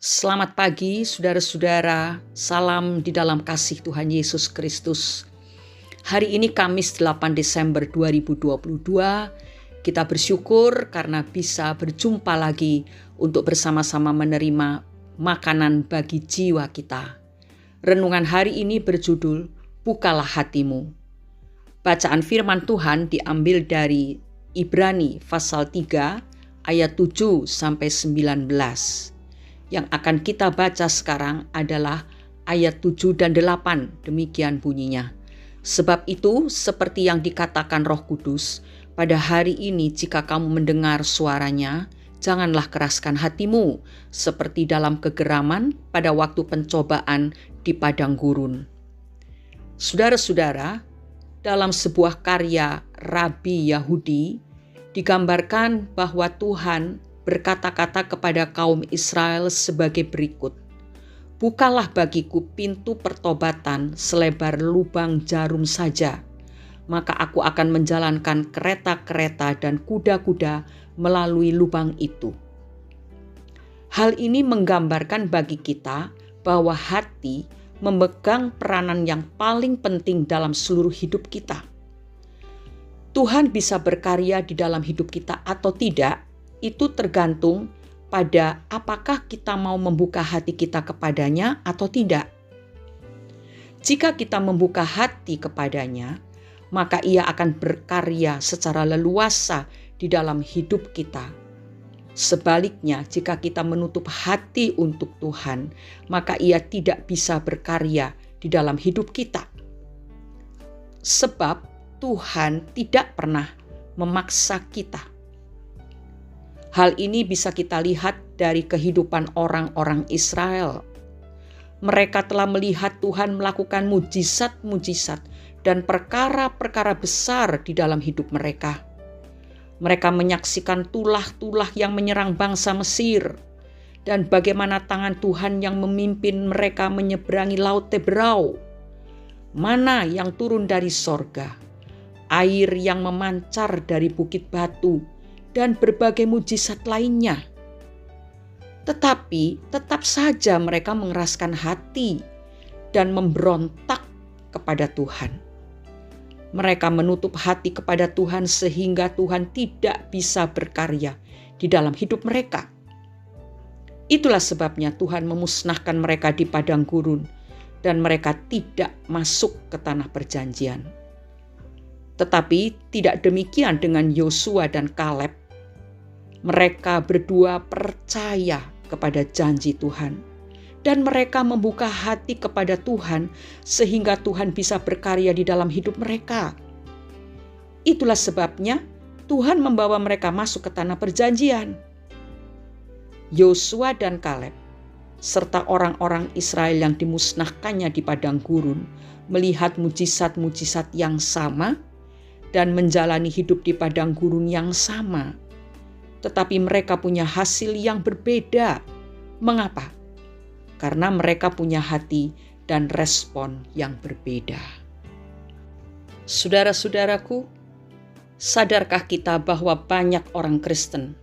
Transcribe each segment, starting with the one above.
Selamat pagi saudara-saudara, salam di dalam kasih Tuhan Yesus Kristus. Hari ini Kamis 8 Desember 2022, kita bersyukur karena bisa berjumpa lagi untuk bersama-sama menerima makanan bagi jiwa kita. Renungan hari ini berjudul, Bukalah Hatimu. Bacaan firman Tuhan diambil dari Ibrani pasal 3 ayat 7 sampai 19. Yang akan kita baca sekarang adalah ayat 7 dan 8, demikian bunyinya. Sebab itu, seperti yang dikatakan Roh Kudus, pada hari ini jika kamu mendengar suaranya, janganlah keraskan hatimu, seperti dalam kegeraman pada waktu pencobaan di padang gurun. Saudara-saudara, dalam sebuah karya Rabi Yahudi, digambarkan bahwa Tuhan berkata-kata kepada kaum Israel sebagai berikut. Bukalah bagiku pintu pertobatan selebar lubang jarum saja, maka aku akan menjalankan kereta-kereta dan kuda-kuda melalui lubang itu. Hal ini menggambarkan bagi kita bahwa hati memegang peranan yang paling penting dalam seluruh hidup kita. Tuhan bisa berkarya di dalam hidup kita atau tidak, itu tergantung pada apakah kita mau membuka hati kita kepadanya atau tidak. Jika kita membuka hati kepadanya, maka ia akan berkarya secara leluasa di dalam hidup kita. Sebaliknya, jika kita menutup hati untuk Tuhan, maka ia tidak bisa berkarya di dalam hidup kita. Sebab Tuhan tidak pernah memaksa kita. Hal ini bisa kita lihat dari kehidupan orang-orang Israel. Mereka telah melihat Tuhan melakukan mujizat-mujizat dan perkara-perkara besar di dalam hidup mereka. Mereka menyaksikan tulah-tulah yang menyerang bangsa Mesir dan bagaimana tangan Tuhan yang memimpin mereka menyeberangi Laut Teberau. Mana yang turun dari sorga, air yang memancar dari bukit batu, dan berbagai mujizat lainnya. Tetapi tetap saja mereka mengeraskan hati dan memberontak kepada Tuhan. Mereka menutup hati kepada Tuhan sehingga Tuhan tidak bisa berkarya di dalam hidup mereka. Itulah sebabnya Tuhan memusnahkan mereka di padang gurun dan mereka tidak masuk ke tanah perjanjian. Tetapi tidak demikian dengan Yosua dan Kaleb. Mereka berdua percaya kepada janji Tuhan dan mereka membuka hati kepada Tuhan sehingga Tuhan bisa berkarya di dalam hidup mereka. Itulah sebabnya Tuhan membawa mereka masuk ke tanah perjanjian. Yosua dan Kaleb serta orang-orang Israel yang dimusnahkannya di padang gurun melihat mujizat-mujizat yang sama dan menjalani hidup di padang gurun yang sama. Tetapi mereka punya hasil yang berbeda. Mengapa? Karena mereka punya hati dan respon yang berbeda. Saudara-saudaraku, sadarkah kita bahwa banyak orang Kristen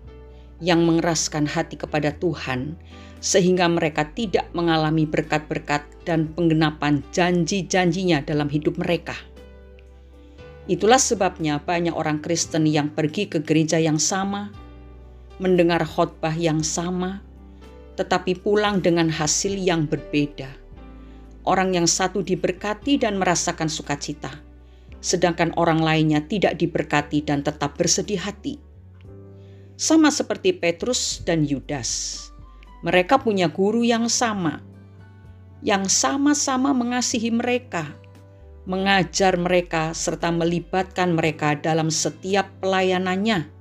yang mengeraskan hati kepada Tuhan sehingga mereka tidak mengalami berkat-berkat dan penggenapan janji-janjinya dalam hidup mereka? Itulah sebabnya banyak orang Kristen yang pergi ke gereja yang sama, mendengar khotbah yang sama, tetapi pulang dengan hasil yang berbeda. Orang yang satu diberkati dan merasakan sukacita, sedangkan orang lainnya tidak diberkati dan tetap bersedih hati. Sama seperti Petrus dan Yudas, mereka punya guru yang sama, yang sama-sama mengasihi mereka, mengajar mereka serta melibatkan mereka dalam setiap pelayanannya.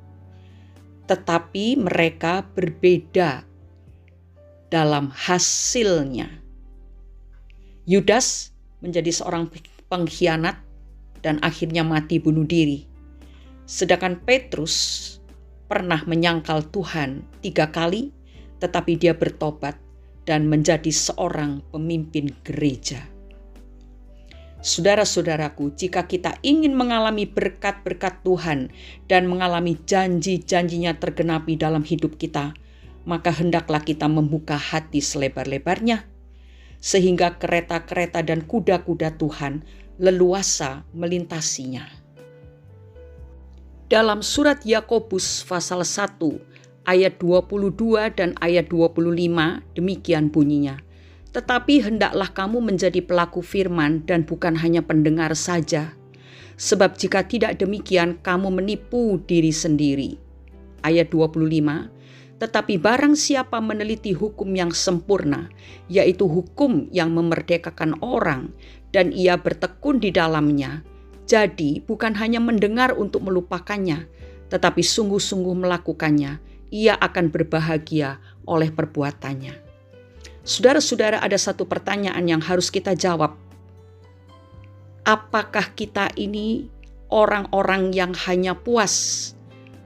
Tetapi mereka berbeda dalam hasilnya. Yudas menjadi seorang pengkhianat dan akhirnya mati bunuh diri. Sedangkan Petrus pernah menyangkal Tuhan 3 kali, tetapi dia bertobat dan menjadi seorang pemimpin gereja. Saudara-saudaraku, jika kita ingin mengalami berkat-berkat Tuhan dan mengalami janji-janjinya tergenapi dalam hidup kita, maka hendaklah kita membuka hati selebar-lebarnya, sehingga kereta-kereta dan kuda-kuda Tuhan leluasa melintasinya. Dalam surat Yakobus pasal 1 ayat 22 dan ayat 25 demikian bunyinya. Tetapi hendaklah kamu menjadi pelaku firman dan bukan hanya pendengar saja. Sebab jika tidak demikian kamu menipu diri sendiri. Ayat 25. Tetapi barang siapa meneliti hukum yang sempurna, yaitu hukum yang memerdekakan orang, dan ia bertekun di dalamnya, jadi bukan hanya mendengar untuk melupakannya, tetapi sungguh-sungguh melakukannya, ia akan berbahagia oleh perbuatannya. Saudara-saudara, ada satu pertanyaan yang harus kita jawab. Apakah kita ini orang-orang yang hanya puas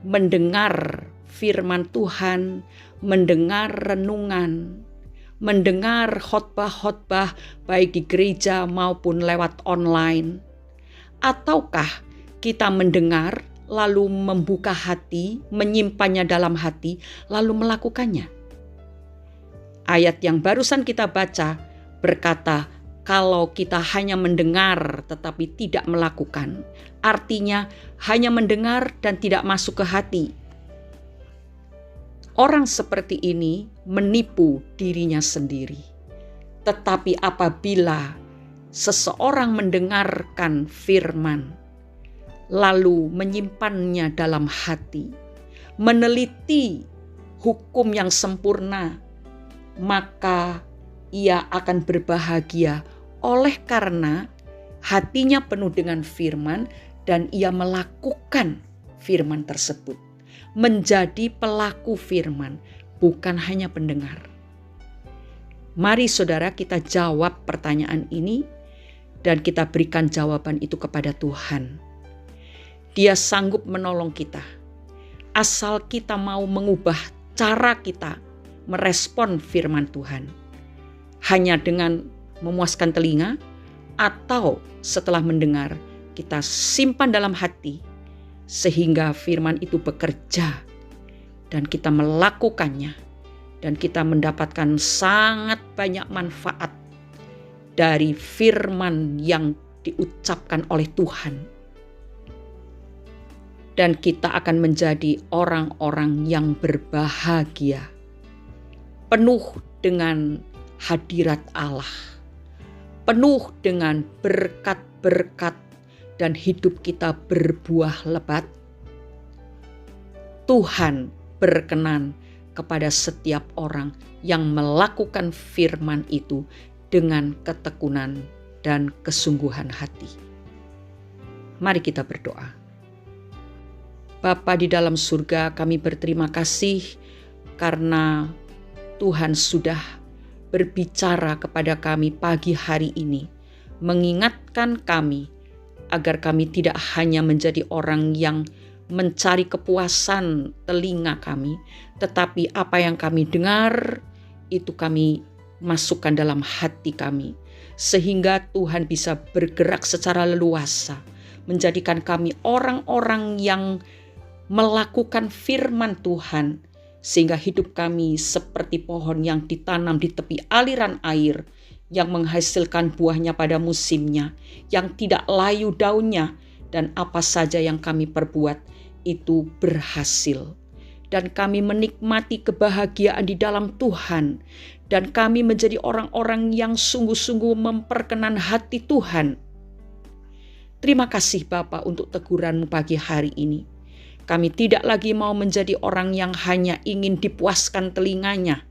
mendengar firman Tuhan, mendengar renungan, mendengar khotbah-khotbah baik di gereja maupun lewat online? Ataukah kita mendengar lalu membuka hati, menyimpannya dalam hati, lalu melakukannya? Ayat yang barusan kita baca berkata, kalau kita hanya mendengar tetapi tidak melakukan, artinya hanya mendengar dan tidak masuk ke hati. Orang seperti ini menipu dirinya sendiri. Tetapi apabila seseorang mendengarkan firman, lalu menyimpannya dalam hati, meneliti hukum yang sempurna, maka ia akan berbahagia oleh karena hatinya penuh dengan firman dan ia melakukan firman tersebut. Menjadi pelaku firman, bukan hanya pendengar. Mari saudara kita jawab pertanyaan ini dan kita berikan jawaban itu kepada Tuhan. Dia sanggup menolong kita. Asal kita mau mengubah cara kita merespon firman Tuhan. Hanya dengan memuaskan telinga atau setelah mendengar kita simpan dalam hati sehingga firman itu bekerja dan kita melakukannya dan kita mendapatkan sangat banyak manfaat dari firman yang diucapkan oleh Tuhan. Dan kita akan menjadi orang-orang yang berbahagia, penuh dengan hadirat Allah, penuh dengan berkat-berkat dan hidup kita berbuah lebat. Tuhan berkenan kepada setiap orang yang melakukan firman itu dengan ketekunan dan kesungguhan hati. Mari kita berdoa. Bapa di dalam surga, kami berterima kasih karena Tuhan sudah berbicara kepada kami pagi hari ini, mengingatkan kami agar kami tidak hanya menjadi orang yang mencari kepuasan telinga kami, tetapi apa yang kami dengar itu kami masukkan dalam hati kami, sehingga Tuhan bisa bergerak secara leluasa, menjadikan kami orang-orang yang melakukan firman Tuhan, sehingga hidup kami seperti pohon yang ditanam di tepi aliran air, yang menghasilkan buahnya pada musimnya, yang tidak layu daunnya, dan apa saja yang kami perbuat itu berhasil. Dan kami menikmati kebahagiaan di dalam Tuhan, dan kami menjadi orang-orang yang sungguh-sungguh memperkenan hati Tuhan. Terima kasih Bapa untuk teguran-Mu pagi hari ini. Kami tidak lagi mau menjadi orang yang hanya ingin dipuaskan telinganya,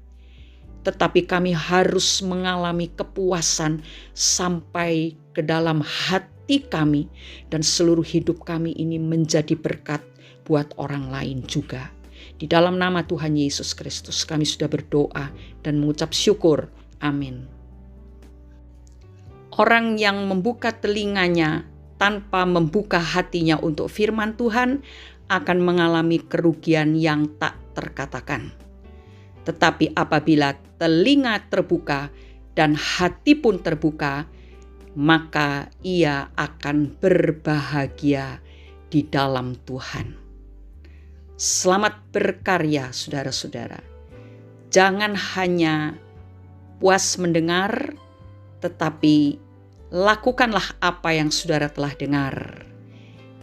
tetapi kami harus mengalami kepuasan sampai ke dalam hati kami, dan seluruh hidup kami ini menjadi berkat buat orang lain juga. Di dalam nama Tuhan Yesus Kristus kami sudah berdoa dan mengucap syukur. Amin. Orang yang membuka telinganya tanpa membuka hatinya untuk firman Tuhan akan mengalami kerugian yang tak terkatakan. Tetapi apabila telinga terbuka dan hati pun terbuka, maka ia akan berbahagia di dalam Tuhan. Selamat berkarya saudara-saudara. Jangan hanya puas mendengar, tetapi lakukanlah apa yang saudara telah dengar.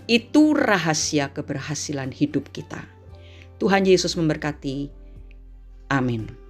Itu rahasia keberhasilan hidup kita. Tuhan Yesus memberkati. Amin.